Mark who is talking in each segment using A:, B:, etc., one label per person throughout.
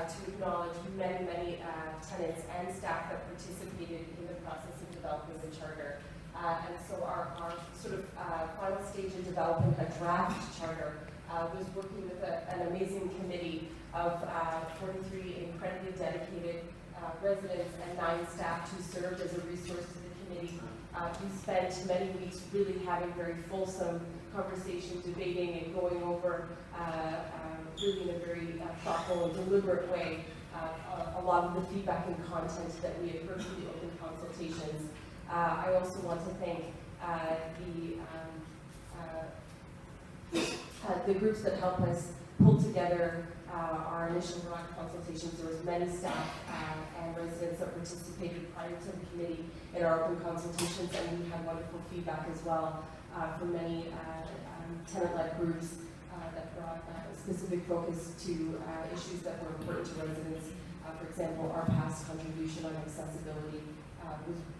A: to acknowledge many tenants and staff that participated in the process of developing the charter. And so our sort of final stage in developing a draft charter was working with an amazing committee of 43 incredibly dedicated residents and 9 staff who served as a resource to the committee. We spent many weeks really having very fulsome conversation, debating and going over really in a very thoughtful and deliberate way a lot of the feedback and content that we had heard from the open consultations. I also want to thank the groups that helped us pull together our initial broad consultations. There was many staff and residents that participated prior to the committee in our open consultations, and we had wonderful feedback as well from many tenant-led groups that brought specific focus to issues that were important to residents. For example, our past contribution on accessibility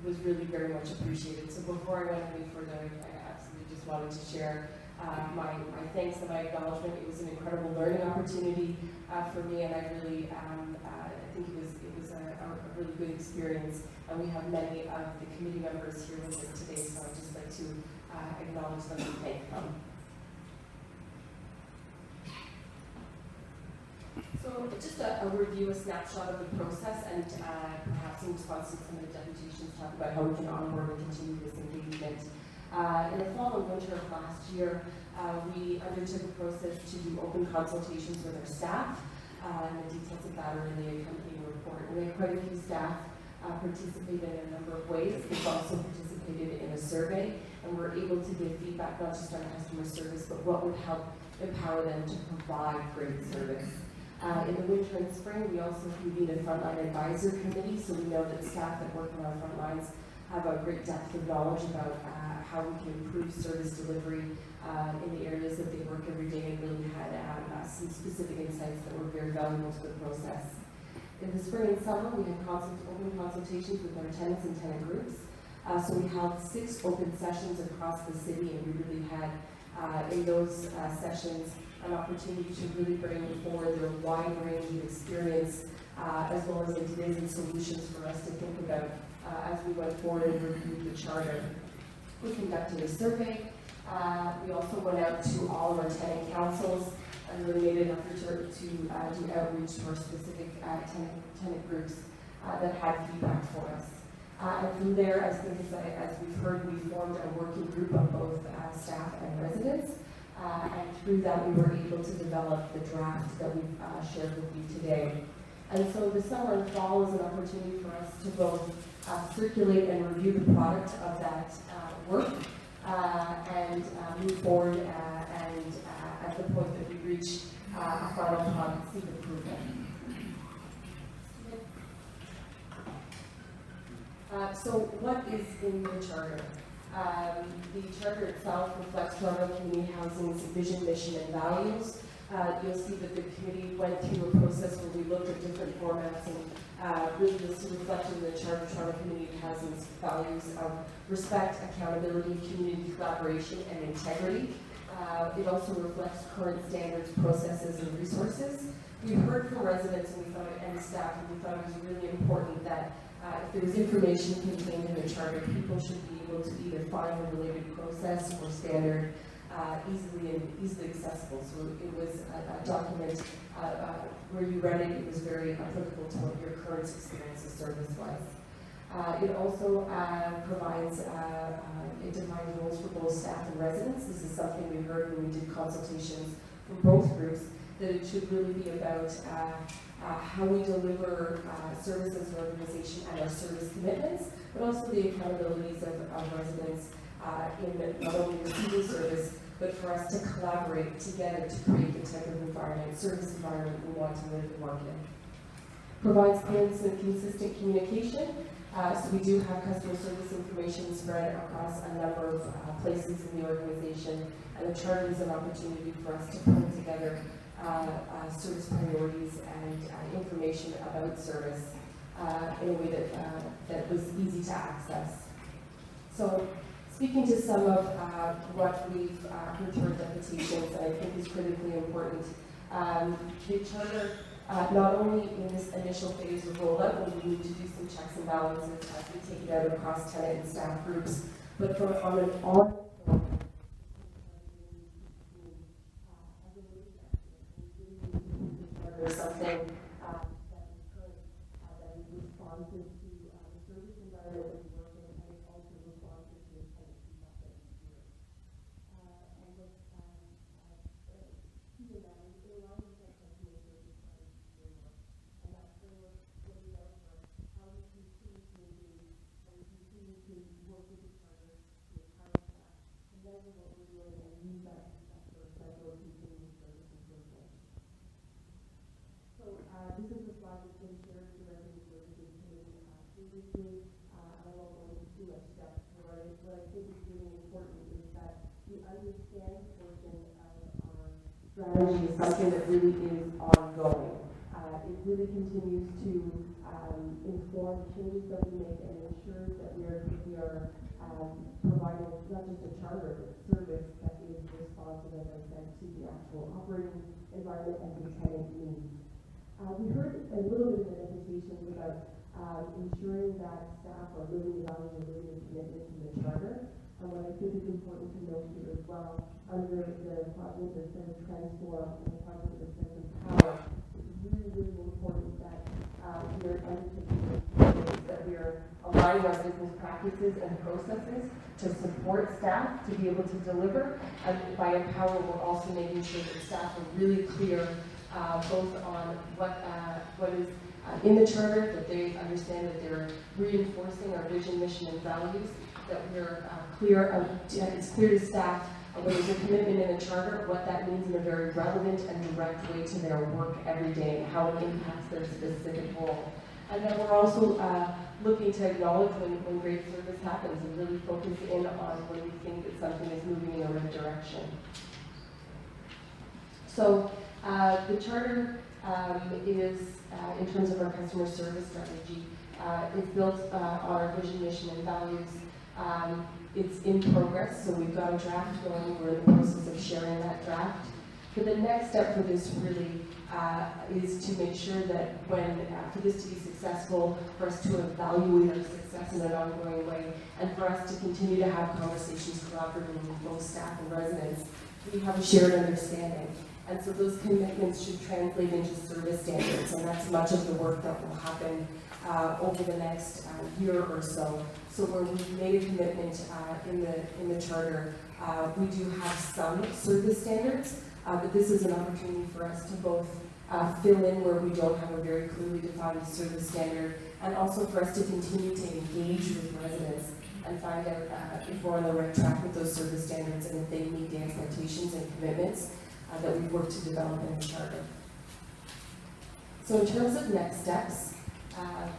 A: was really very much appreciated. So before I went any further, I absolutely just wanted to share my thanks and my acknowledgement. It was an incredible learning opportunity for me, and I really I think it was a really good experience. And we have many of the committee members here with us today, so I'd just like to acknowledge them and thank them. So just a review, a snapshot of the process, and perhaps in response to some of the deputations talk about how we can onboard and continue this engagement. In the fall and winter of last year, we undertook a process to do open consultations with our staff, and the details of that are in the accompanying report. We had quite a few staff participate in a number of ways. They've also participated in a survey, and we're able to give feedback not just on customer service, but what would help empower them to provide great service. In the winter and spring, we also convened a frontline advisor committee, so we know that staff that work on our front lines have a great depth of knowledge about how we can improve service delivery in the areas that they work every day, and really had some specific insights that were very valuable to the process. In the spring and summer, we had open consultations with our tenants and tenant groups. So we held 6 open sessions across the city, and we really had in those sessions an opportunity to really bring forward their wide range of experience as well as ideas and solutions for us to think about as we went forward and reviewed the charter. We conducted a survey. We also went out to all of our tenant councils and really made an effort to do outreach to our specific tenant groups that had feedback for us. And from there, as we've heard, we formed a working group of both staff and residents. And through that, we were able to develop the draft that we've shared with you today. And so the summer and fall is an opportunity for us to both circulate and review the product of that work and move forward and at the point that we reach a final product, seek approval. So what is in the charter? The charter itself reflects Toronto Community Housing's vision, mission, and values. You'll see that the committee went through a process where we looked at different formats, and really this is reflected in the charter of Toronto Community Housing's values of respect, accountability, community collaboration, and integrity. It also reflects current standards, processes, and resources. We heard from residents and staff, and we thought it was really important that if there was information contained in the charter, people should be able to either find the related process or standard easily accessible. So it was a document where you read it, it was very applicable to what your current experience of service was. It also provides, it defines roles for both staff and residents. This is something we heard when we did consultations from both groups, that it should really be about how we deliver service as an organization and our service commitments, but also the accountabilities of residents in not only receiving service, but for us to collaborate together to create the type of environment, service environment we want to live and work in. Provides clear and consistent communication. So we do have customer service information spread across a number of places in the organization, and the charter is an opportunity for us to put together service priorities and information about service in a way that was easy to access. So, speaking to some of what we've heard through our deputations, and I think is critically important, the charter not only in this initial phase of rollout, when we need to do some checks and balances as we take it out across tenant and staff groups, but from on an on or something that is good, that is responsive to the service environment that we work in, and it's also responsive to the tenant feedback that we hear. And with keep in mind, it allows us to customer service framework, and that framework lays out for us how we continue to engage, how we continue to work with the partners to empower staff, and measure what we're doing and use that feedback for essential continuous service improvement. So this is a slide that's been shared with the revenue services committee previously. I won't go into too much depth. What I think is really important is that the understand portion of our strategy is something that really is ongoing. It really continues to inform changes that we make and ensures that we are providing not just a charter, but service that is responsive, as I said, to the actual operating environment and the tenant needs. We heard a little bit in the presentations about ensuring that staff are living the values and living the commitment to the charter. And what I think is important to note here as well, under the project that says transform and the project that says empower, it's really, really important that we are undertaking that we are aligning our business practices and processes to support staff to be able to deliver. And by empower, we're also making sure that staff are really clear both on what is in the charter, that they understand that they're reinforcing our vision, mission, and values, that we're it's clear to staff when there's a commitment in the charter, what that means in a very relevant and direct way to their work every day, and how it impacts their specific role. And then we're also looking to acknowledge when great service happens and really focus in on when we think that something is moving in the right direction. So the charter is, in terms of our customer service strategy, it's built on our vision, mission, and values. It's in progress, so we've got a draft going. We're in the process of sharing that draft. But the next step for this really is to make sure that when, for this to be successful, for us to evaluate our success in an ongoing way, and for us to continue to have conversations collaboratively with both staff and residents, we have a shared understanding. And so those commitments should translate into service standards, and that's much of the work that will happen over the next year or so. So where we've made a commitment in the charter, we do have some service standards, but this is an opportunity for us to both fill in where we don't have a very clearly defined service standard, and also for us to continue to engage with residents and find out if we're on the right track with those service standards and if they meet the expectations and commitments that we've worked to develop in the charter. So in terms of next steps,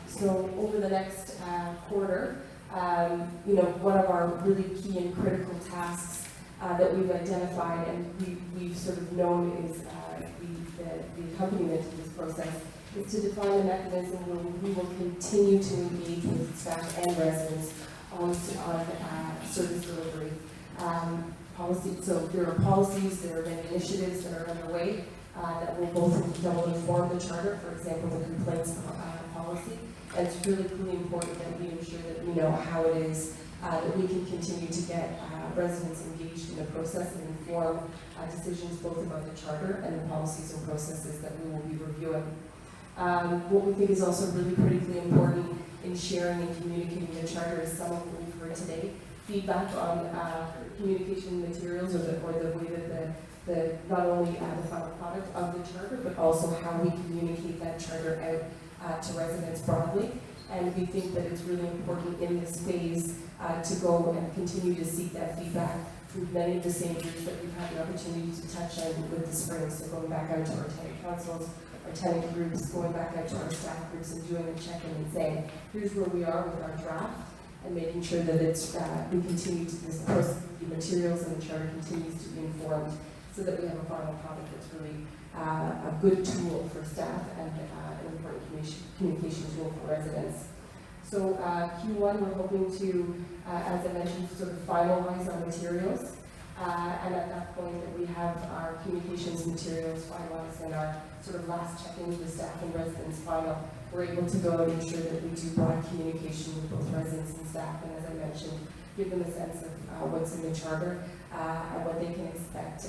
A: so over the next quarter, one of our really key and critical tasks that we've identified and we've sort of known is the accompaniment to this process is to define a mechanism where we will continue to engage with staff and residents on service delivery. So there are policies, there are many initiatives that are underway that will inform the charter, for example, the complaints policy. And it's really important that we ensure that we know how it is that we can continue to get residents engaged in the process and inform decisions both about the charter and the policies and processes that we will be reviewing. What we think is also really critically important in sharing and communicating the charter is some of what we've heard today. Feedback on communication materials or the way that not only the final product of the charter, but also how we communicate that charter out to residents broadly. And we think that it's really important in this phase to go and continue to seek that feedback from many of the same groups that we've had the opportunity to touch on with the spring. So going back out to our tenant councils, our tenant groups, going back out to our staff groups and doing a check-in and saying, here's where we are with our draft, and making sure that it's we continue to this process, the materials and the charter continues to be informed, so that we have a final product that's really a good tool for staff and an important communication tool for residents. So Q1, we're hoping to, as I mentioned, sort of finalize our materials, and at that point that we have our communications materials finalized and our sort of last check-in with the staff and residents final, we're able to go and ensure that we do broad communication with both residents and staff, and as I mentioned, give them a sense of what's in the charter and what they can expect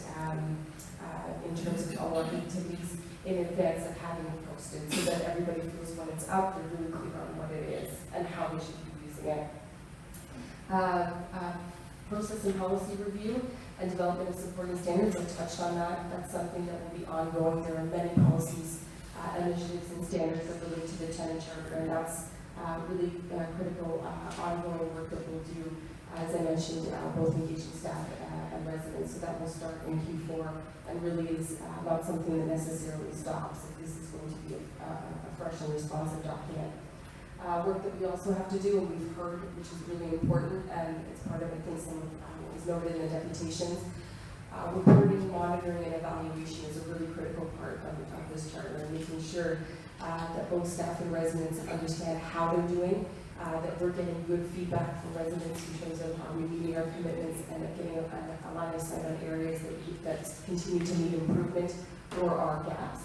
A: in terms of all our activities in advance of having it posted, so that everybody feels when it's up, they're really clear on what it is and how they should be using it. Process and policy review and development of supporting standards, I touched on that. That's something that will be ongoing. There are many policies, initiatives, and standards that relate to the tenant charter, and that's really critical ongoing work that we'll do, as I mentioned, both engaging staff and residents. So that will start in Q4 and really is not something that necessarily stops. This is going to be a fresh and responsive document. Work that we also have to do, and we've heard, which is really important, and it's part of, I think, some was noted in the deputations. Reporting, monitoring, and evaluation is a really critical part of this charter, and making sure that both staff and residents understand how they're doing, that we're getting good feedback from residents in terms of are we meeting our commitments, and getting a line of sight on areas that continue to need improvement or are gaps.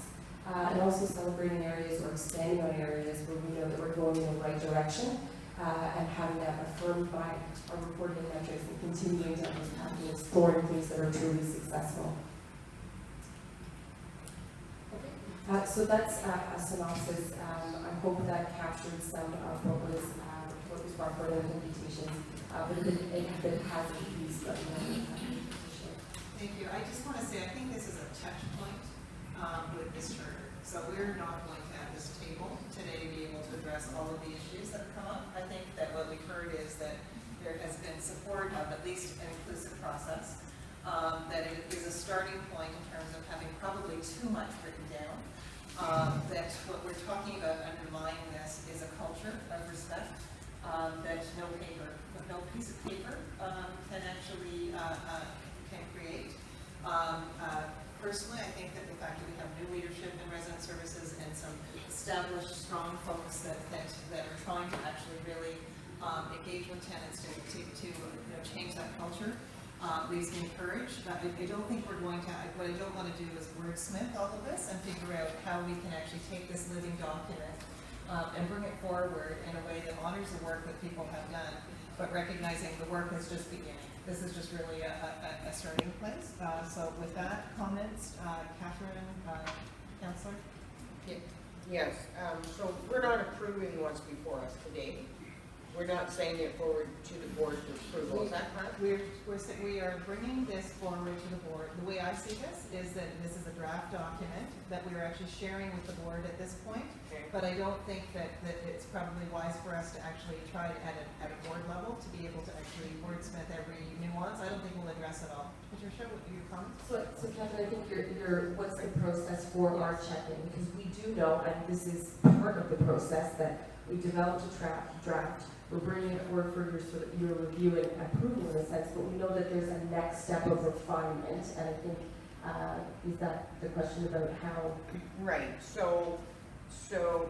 A: And also celebrating areas or expanding on areas where we know that we're going in the right direction, and having that affirmed by our reporting metrics and continuing to understand and exploring things that are truly successful. Okay. So that's a synopsis. I hope that captured some of what was brought forward in the presentation, but if it hasn't, please let me know.
B: Thank you. I just want to say I think this is a touch point with this charter. So we're not going to at this table today be able to address all of the issues that have come up. I think that what we've heard is that there has been support of at least an inclusive process, that it is a starting point in terms of having probably too much written down, that what we're talking about underlying this is a culture of respect, that no piece of paper can actually can create. Personally, I think that the fact that we have new leadership in resident services and some established, strong folks that are trying to actually really engage with tenants to change that culture leaves me encouraged. I don't think we're going to, what I don't want to do is wordsmith all of this and figure out how we can actually take this living document and bring it forward in a way that honors the work that people have done, but recognizing the work is just beginning. This is just really a starting place. So with that, comments, Catherine, Councillor?
C: Yes, so we're not approving what's before us today. We're not sending it forward to the board for approval. Is that correct?
B: We are bringing this forward to the board. The way I see this is that this is a draft document that we are actually sharing with the board at this point. Okay. But I don't think that it's probably wise for us to actually try at a board level to be able to actually wordsmith every nuance. I don't think we'll address it all. Patricia, what are your comments?
A: So Catherine, I think what's the process for our check-in? Because we do know, and this is part of the process, that we developed a draft. We're bringing it forward for your review and approval in a sense, but we know that there's a next step of refinement, and I think, is that the question about how?
C: Right, so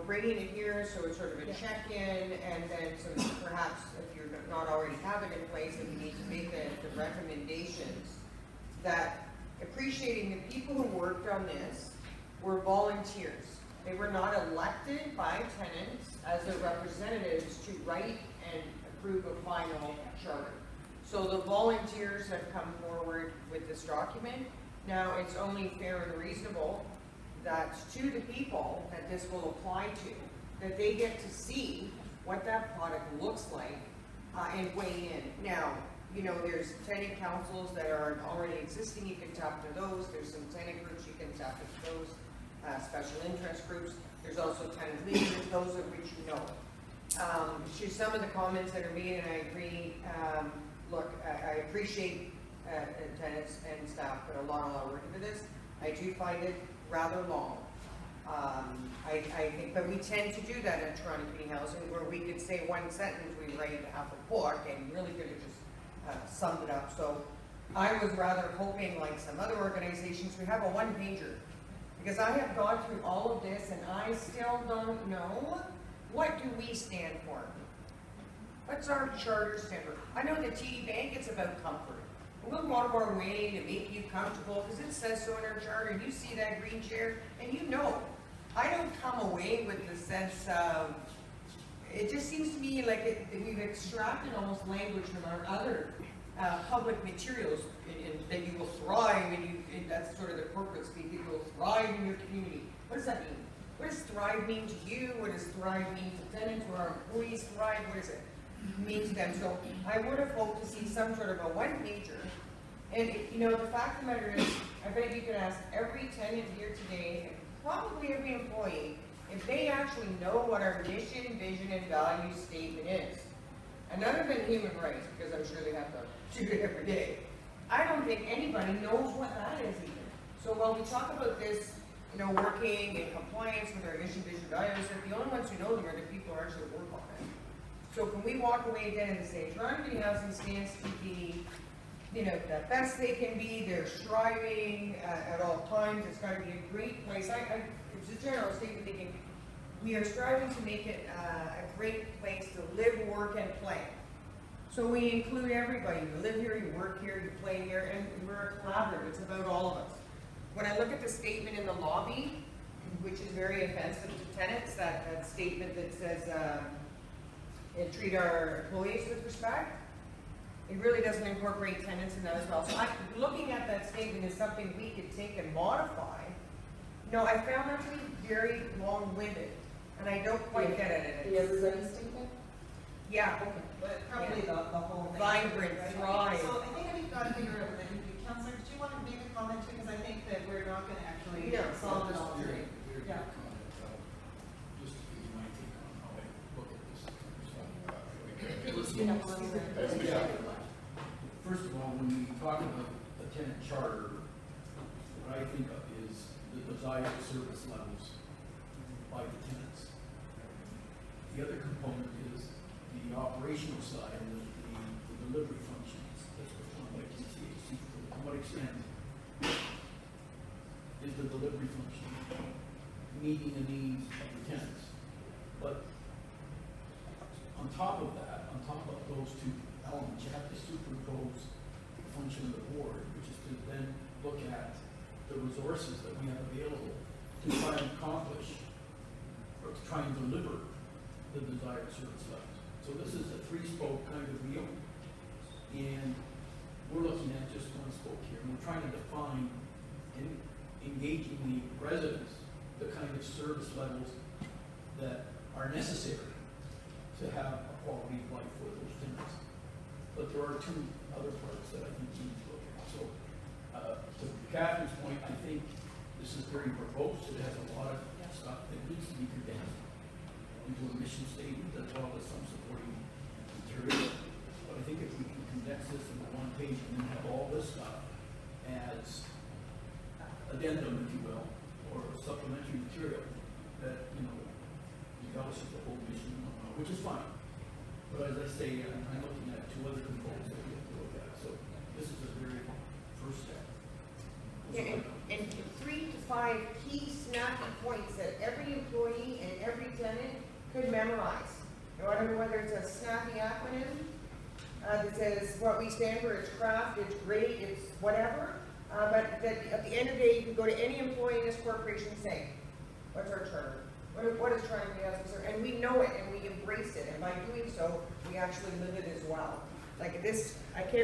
C: bringing it here, so it's sort of a check-in, and then so perhaps if you're not already have it in place, then you need to make the recommendations that appreciating the people who worked on this were volunteers. They were not elected by tenants as their representatives to write and approve a final charter. So the volunteers have come forward with this document. Now it's only fair and reasonable that to the people that this will apply to, that they get to see what that product looks like and weigh in. Now, you know, there's tenant councils that are already existing, you can tap to those. There's some tenant groups you can tap to those. Special interest groups. There's also tenant leaders, those of which you know. To some of the comments that are made, and I agree, look, I appreciate tenants and staff put a lot of work into this. I do find it rather long. I think, but we tend to do that at Toronto Community Housing, where we could say one sentence, we write half a book, and really could have just summed it up. So I was rather hoping, like some other organizations, we have a one-pager. Because I have gone through all of this and I still don't know, what do we stand for? What's our charter stand for? I know the TD Bank, it's about comfort. we'll go out of our way to make you comfortable, because it says so in our charter, and you see that green chair, and you know, I don't come away with the sense of, it just seems to me like we've extracted almost language from our other public materials, that you will thrive, and that's sort of the corporate speak, that you will thrive in your community. What does that mean? What does thrive mean to you? What does thrive mean to tenants or our employees thrive? What does it mean to them? So I would have hoped to see some sort of a one-pager. And you know, the fact of the matter is, I bet you could ask every tenant here today, and probably every employee, if they actually know what our mission, vision, and value statement is. And other than human rights, because I'm sure they have to do it every day, I don't think anybody knows what that is even. So while we talk about this, you know, working in compliance with our mission, vision, values, that the only ones who know them are the people who actually work on it. So can we walk away again and say, Toronto Community Housing stands to be, you know, the best they can be, they're striving at all times, it's got to be a great place. It's a general statement thinking, we are striving to make it a great place to live, work, and play. So we include everybody. You live here, you work here, you play here, and we're a collaborative. It's about all of us. When I look at the statement in the lobby, which is very offensive to tenants, that statement that says, treat our employees with respect, it really doesn't incorporate tenants in that as well. So looking at that statement is something we could take and modify. No, I found that to be very long-winded, and I don't quite get it.
A: The everybody statement?
C: Yeah.
A: Okay.
B: But probably the whole thing.
C: Vibrant,
B: right?
C: thrive.
B: So I think we've got to figure out what that can be. Counselor, did you want to make a comment too? Because I think that we're not going to actually solve it all today. Yeah.
D: Just to give you my take on how I look at this. First of all, when we talk about a tenant charter, what I think of is the desired service levels by the tenants. The other component is the operational side and the delivery functions. That's what I'd like to see. To what extent is the delivery function meeting the needs of the tenants? But on top of that, on top of those two elements, you have to superimpose the function of the board, which is to then look at the resources that we have available to try and accomplish or to try and deliver the desired service levels. So this is a three-spoke kind of wheel, and we're looking at just one spoke here, and we're trying to define and engaging the residents the kind of service levels that are necessary to have a quality of life for those tenants. But there are two other parts that I think we need to look at. So to Catherine's point, I think this is very verbose. It has a lot of stuff that needs to be condensed into a mission statement as well as some supporting material. But I think if we can condense this into one page and then have all this stuff as addendum, if you will, or supplementary material that, you know, embellishes the whole mission, which is fine. But as I say, I'm looking at two other components that we have to look at. So this is a very first step.
C: Yeah, and 3 to 5 key snappy points that every employee and every tenant could memorize. Now, I don't know whether it's a snappy acronym that says what we stand for, it's craft, it's great, it's whatever. But that at the end of the day, you can go to any employee in this corporation and say, what's our charter? What is Toronto Community Housing Services? And we know it and we embrace it. And by doing so, we actually live it as well. Like this, I can't